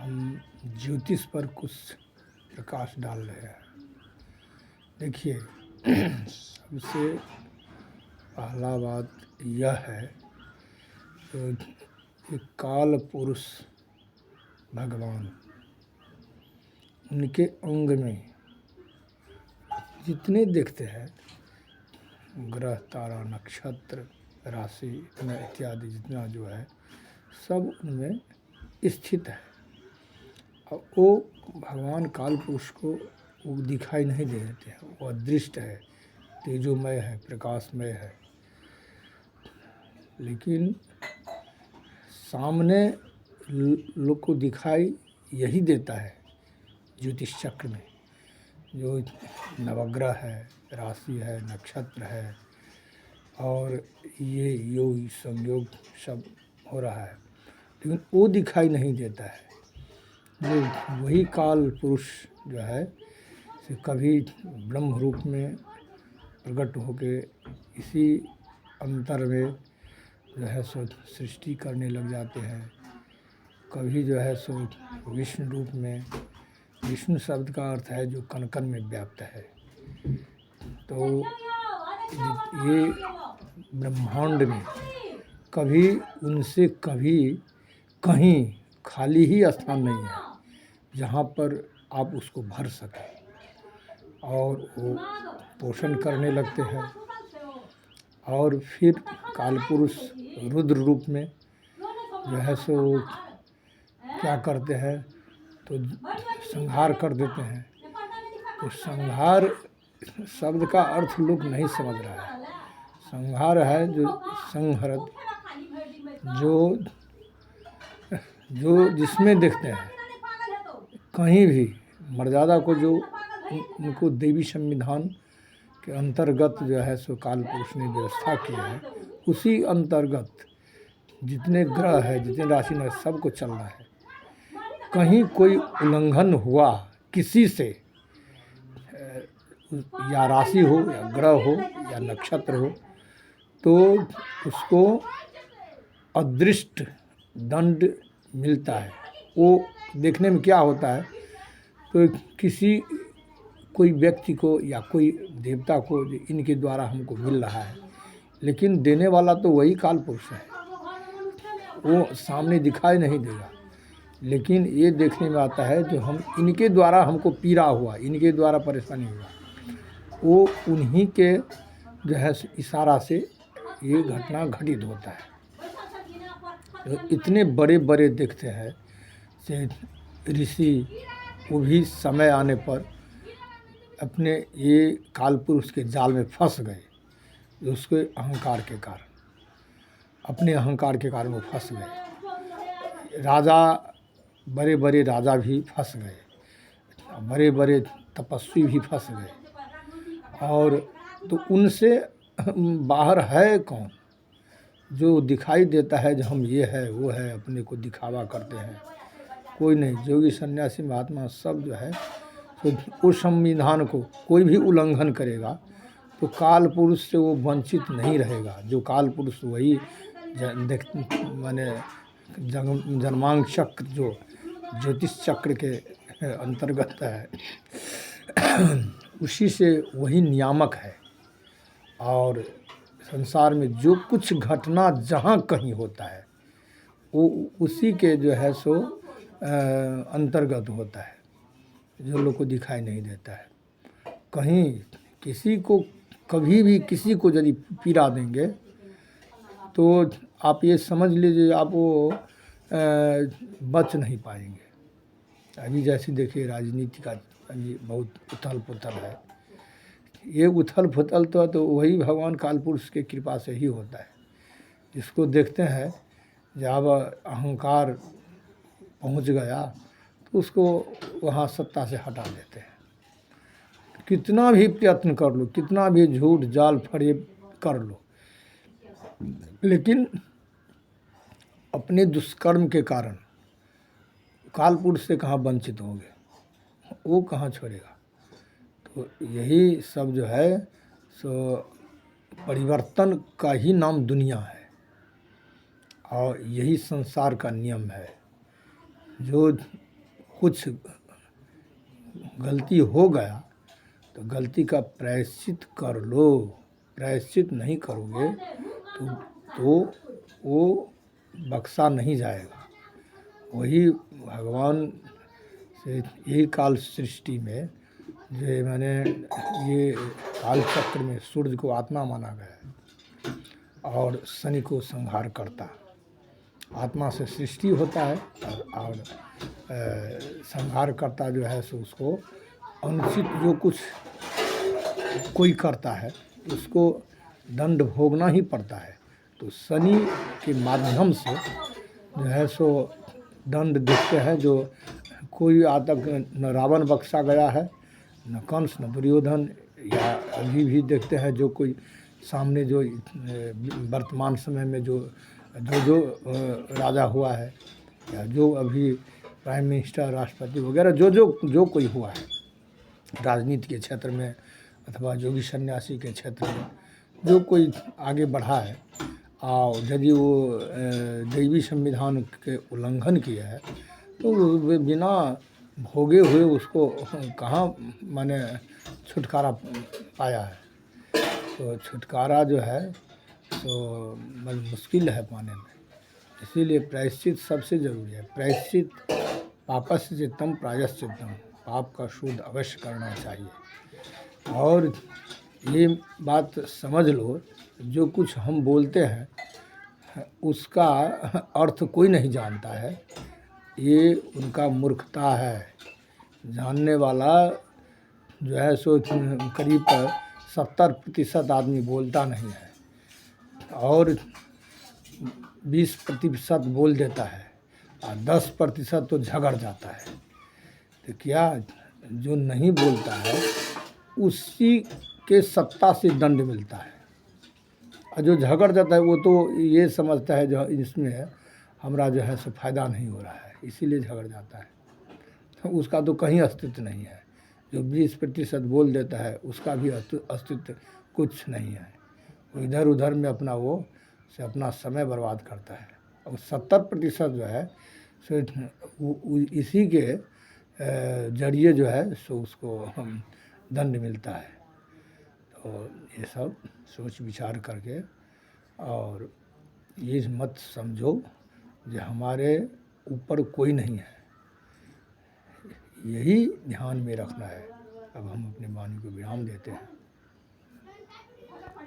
हम ज्योतिष पर कुछ प्रकाश डाल रहे हैं। देखिए, सबसे पहला बात यह है कि काल पुरुष भगवान, उनके अंग में जितने देखते हैं ग्रह, तारा, नक्षत्र, राशि इत्यादि जितना जो है सब उनमें स्थित है। और वो भगवान काल पुरुष को वो दिखाई नहीं दे देते हैं, वो अदृष्ट है, तेजोमय है, प्रकाशमय है। लेकिन सामने लोग को दिखाई यही देता है ज्योतिष चक्र में, जो नवग्रह है, राशि है, नक्षत्र है और ये योग संयोग सब हो रहा है, लेकिन वो दिखाई नहीं देता है। जो वही काल पुरुष जो है से कभी ब्रह्म रूप में प्रकट होके इसी अंतर में जो है सो सृष्टि करने लग जाते हैं। कभी जो है सो विष्णु रूप में, विष्णु शब्द का अर्थ है जो कण कण में व्याप्त है। तो ये ब्रह्मांड में कभी उनसे कभी कहीं खाली ही स्थान नहीं है जहाँ पर आप उसको भर सकें, और वो पोषण करने लगते हैं। और फिर कालपुरुष रुद्र रूप में जो है सो क्या करते हैं तो संहार कर देते हैं। तो संहार शब्द का अर्थ लोग नहीं समझ रहा है। संहार है जो संहरत, जो जिसमें देखते हैं कहीं भी मर्यादा को, जो उनको देवी संविधान के अंतर्गत जो है सो काल पुरुष ने व्यवस्था की है, उसी अंतर्गत जितने ग्रह है, जितने राशि है, सबको चलना है। कहीं कोई उल्लंघन हुआ किसी से, या राशि हो या ग्रह हो या नक्षत्र हो, तो उसको अदृष्ट दंड मिलता है। वो देखने में क्या होता है तो कोई व्यक्ति को या कोई देवता को इनके द्वारा हमको मिल रहा है, लेकिन देने वाला तो वही काल पुरुष है, वो सामने दिखाई नहीं देगा। लेकिन ये देखने में आता है जो हम इनके द्वारा हमको पीड़ा हुआ, इनके द्वारा परेशानी हुआ, वो उन्हीं के जो है इशारा से ये घटना घटित होता है। तो इतने बड़े बड़े देखते हैं से ऋषि, वो भी समय आने पर अपने ये काल पुरुष के जाल में फंस गए। उसके अहंकार के कारण, अपने अहंकार के कारण वो फंस गए। राजा, बड़े बड़े राजा भी फंस गए, बड़े बड़े तपस्वी भी फंस गए। और तो उनसे बाहर है कौन जो दिखाई देता है जो हम ये है वो है, अपने को दिखावा करते हैं? कोई नहीं। योगी सन्यासी महात्मा सब जो है तो उस संविधान को कोई भी उल्लंघन करेगा तो काल पुरुष से वो वंचित नहीं रहेगा। जो काल पुरुष वही माने जन्मांग चक्र, जो ज्योतिष चक्र के अंतर्गत है, उसी से वही नियामक है। और संसार में जो कुछ घटना जहाँ कहीं होता है वो उसी के जो है सो अंतर्गत होता है, जो लोग को दिखाई नहीं देता है। कहीं किसी को कभी भी किसी को यदि पीड़ा देंगे तो आप ये समझ लीजिए आप वो बच नहीं पाएंगे। अभी जैसे देखिए राजनीति का अभी बहुत उथल पुथल है। ये उथल पुथल तो वही भगवान काल पुरुष के कृपा से ही होता है। जिसको देखते हैं जब अहंकार पहुंच गया तो उसको वहाँ सत्ता से हटा देते हैं। कितना भी प्रयत्न कर लो, कितना भी झूठ जाल फरेब कर लो, लेकिन अपने दुष्कर्म के कारण काल पुरुष से कहाँ वंचित होंगे, वो कहाँ छोड़ेगा। तो यही सब जो है सो परिवर्तन का ही नाम दुनिया है, और यही संसार का नियम है। जो कुछ गलती हो गया तो गलती का प्रायश्चित कर लो। प्रायश्चित नहीं करोगे तो वो बख्शा नहीं जाएगा। वही भगवान से यही काल सृष्टि में जो मैंने ये काल चक्र में सूर्य को आत्मा माना गया है और शनि को संहार करता। आत्मा से सृष्टि होता है और संहार करता जो है सो उसको अनुचित जो कुछ कोई करता है उसको दंड भोगना ही पड़ता है। तो शनि के माध्यम से जो है सो दंड देखते हैं। जो कोई आज तक न रावण बख्शा गया है, न कंस, न दुर्योधन, या अभी भी देखते हैं जो कोई सामने जो वर्तमान समय में जो राजा हुआ है या जो अभी प्राइम मिनिस्टर, राष्ट्रपति वगैरह जो कोई हुआ है राजनीति के क्षेत्र में अथवा योगी सन्यासी के क्षेत्र में जो कोई आगे बढ़ा है और यदि वो दैवी संविधान के उल्लंघन किया है तो वो बिना भोगे हुए उसको कहाँ माने छुटकारा पाया है। तो छुटकारा जो है तो मुश्किल है पाने में। इसीलिए प्रायश्चित सबसे ज़रूरी है। प्रायश्चित पापस्य चित्तम प्रायश्चित्तम, पाप का शोध अवश्य करना चाहिए। और ये बात समझ लो, जो कुछ हम बोलते हैं उसका अर्थ कोई नहीं जानता है, ये उनका मूर्खता है। जानने वाला जो है सो करीब 70% आदमी बोलता नहीं है और 20% बोल देता है और 10% तो झगड़ जाता है। तो क्या जो नहीं बोलता है उसी के सत्ता से दंड मिलता है, और जो झगड़ जाता है वो तो ये समझता है जो इसमें हमारा जो है सो फ़ायदा नहीं हो रहा है, इसीलिए झगड़ जाता है। तो उसका तो कहीं अस्तित्व नहीं है। जो 20% बोल देता है उसका भी अस्तित्व कुछ नहीं है। वो इधर उधर में अपना वो से अपना समय बर्बाद करता है। और 70% जो है सो इसी के जरिए जो है सो उसको दंड मिलता है। तो ये सब सोच विचार करके और ये मत समझो कि हमारे ऊपर कोई नहीं है, यही ध्यान में रखना है। अब हम अपनी वाणी को विराम देते हैं।